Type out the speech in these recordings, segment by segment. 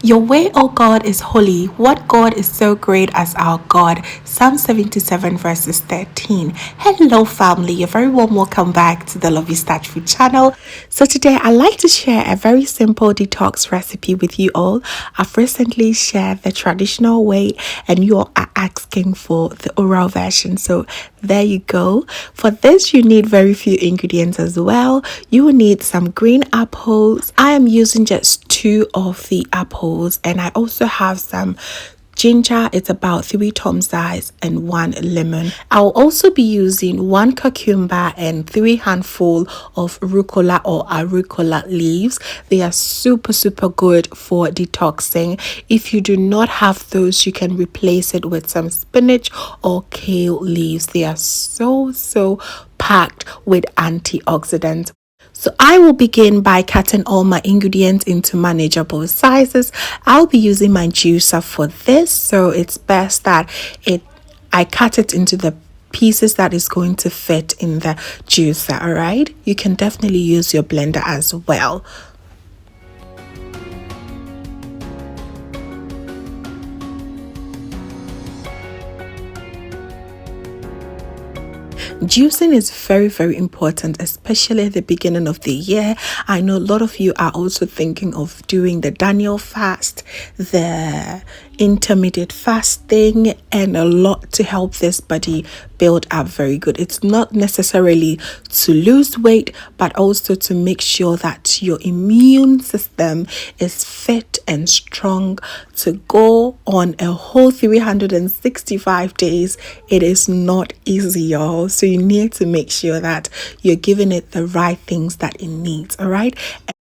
Your way, O God, is holy. What God is so great as our God? Psalm 77 verses 13. Hello family, you're very warm welcome back to the Lovystouch food channel. So today I'd like to share a very simple detox recipe with you all. I've recently shared the traditional way and you all are asking for the oral version. So there you go. For this you need very few ingredients as well. You will need some green apples. I am using just 2 of the apples, and I also have some ginger. It's about 3 thumbsize and 1 lemon. I'll also be using 1 cucumber and 3 handful of rucola or rucola leaves. They are super good for detoxing. If you do not have those, you can replace it with some spinach or kale leaves. They are so packed with antioxidants. So I will begin by cutting all my ingredients into manageable sizes. I'll be using my juicer for this, so it's best that I cut it into the pieces that is going to fit in the juicer. All right, you can definitely use your blender as well. Juicing is very important, especially at the beginning of the year. I know a lot of you are also thinking of doing the Daniel fast, the intermittent fasting, and a lot to help this body build up very good. It's not necessarily to lose weight, but also to make sure that your immune system is fit and strong to go on a whole 365 days. It is not easy, y'all. So you need to make sure that you're giving it the right things that it needs. All right.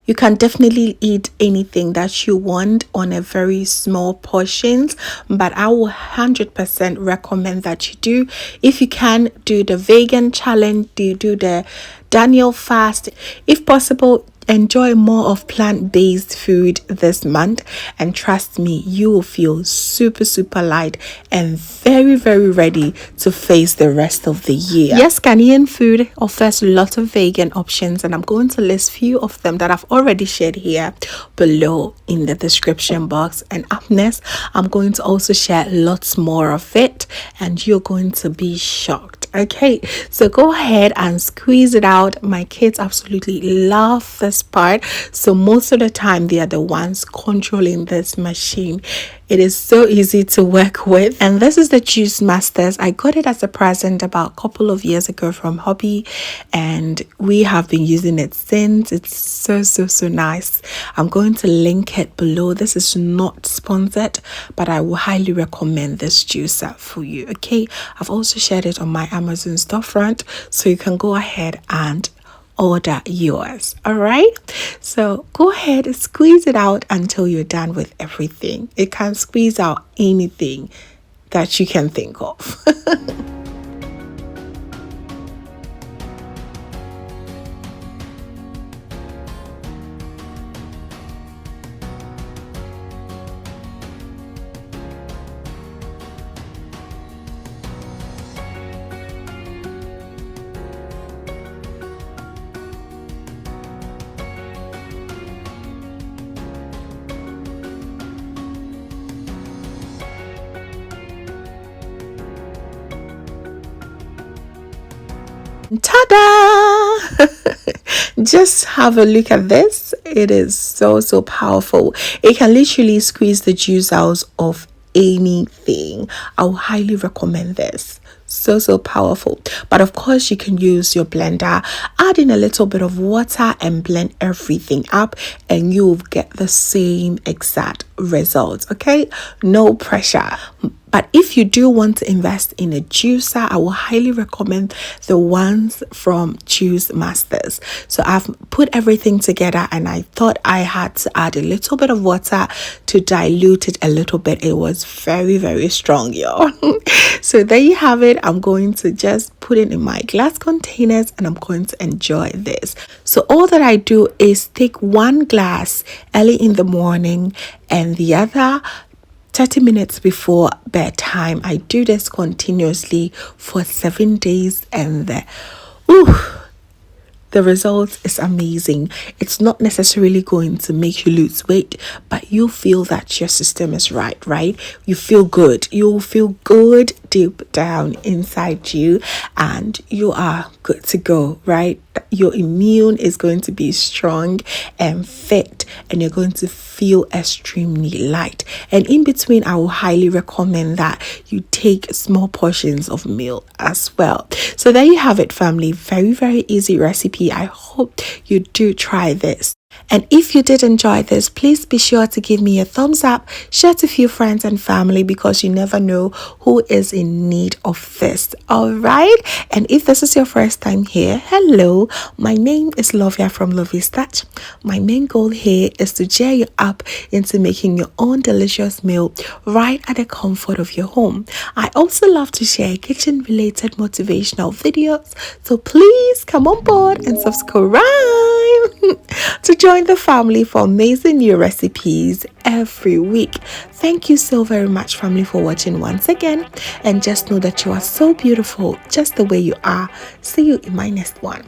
You can definitely eat anything that you want on a very small portions, but I will 100% recommend that you do. If you can, do the vegan challenge, do the Daniel fast. If possible, enjoy more of plant-based food this month, and trust me, you will feel super light and very ready to face the rest of the year. Yes, Ghanaian food offers lots of vegan options, and I'm going to list few of them that I've already shared here below in the description box. And up next, I'm going to also share lots more of it, and you're going to be shocked. Okay, so go ahead and squeeze it out. My kids absolutely love this part, so most of the time they are the ones controlling this machine. It is so easy to work with, and this is the Juice Masters. I got it as a present about a couple of years ago from Hobby, and we have been using it since. It's so nice. I'm going to link it below. This is not sponsored, but I will highly recommend this juicer for you. Okay, I've also shared it on my Amazon storefront, so you can go ahead and order yours. All right, so go ahead and squeeze it out until you're done with everything. It can squeeze out anything that you can think of. Ta-da! Just have a look at this. It is so powerful. It can literally squeeze the juice out of anything. I will highly recommend this. So powerful. But of course, you can use your blender, add in a little bit of water and blend everything up, and you'll get the same exact results. Okay, no pressure. But if you do want to invest in a juicer, I will highly recommend the ones from Juice Masters. So I've put everything together, and I thought I had to add a little bit of water to dilute it a little bit. It was very strong, y'all. So there you have it. I'm going to just put it in my glass containers, and I'm going to enjoy this. So all that I do is take 1 glass early in the morning and the other 30 minutes before bedtime. I do this continuously for 7 days, and the result is amazing. It's not necessarily going to make you lose weight, but you feel that your system is right? You feel good. You'll feel good deep down inside you, and you are good to go, right? Your immune is going to be strong and fit, and you're going to feel extremely light. And in between, I will highly recommend that you take small portions of meal as well. So there you have it, family. Very, very easy recipe. I hope you do try this. And if you did enjoy this, please be sure to give me a thumbs up, share to a few friends and family, because you never know who is in need of this. All right. And if this is your first time here, hello, my name is Lovia from Lovystouch. My main goal here is to cheer you up into making your own delicious meal right at the comfort of your home. I also love to share kitchen related motivational videos, so please come on board and subscribe to join the family for amazing new recipes every week. Thank you so very much, family, for watching once again, and just know that you are so beautiful just the way you are. See you in my next one.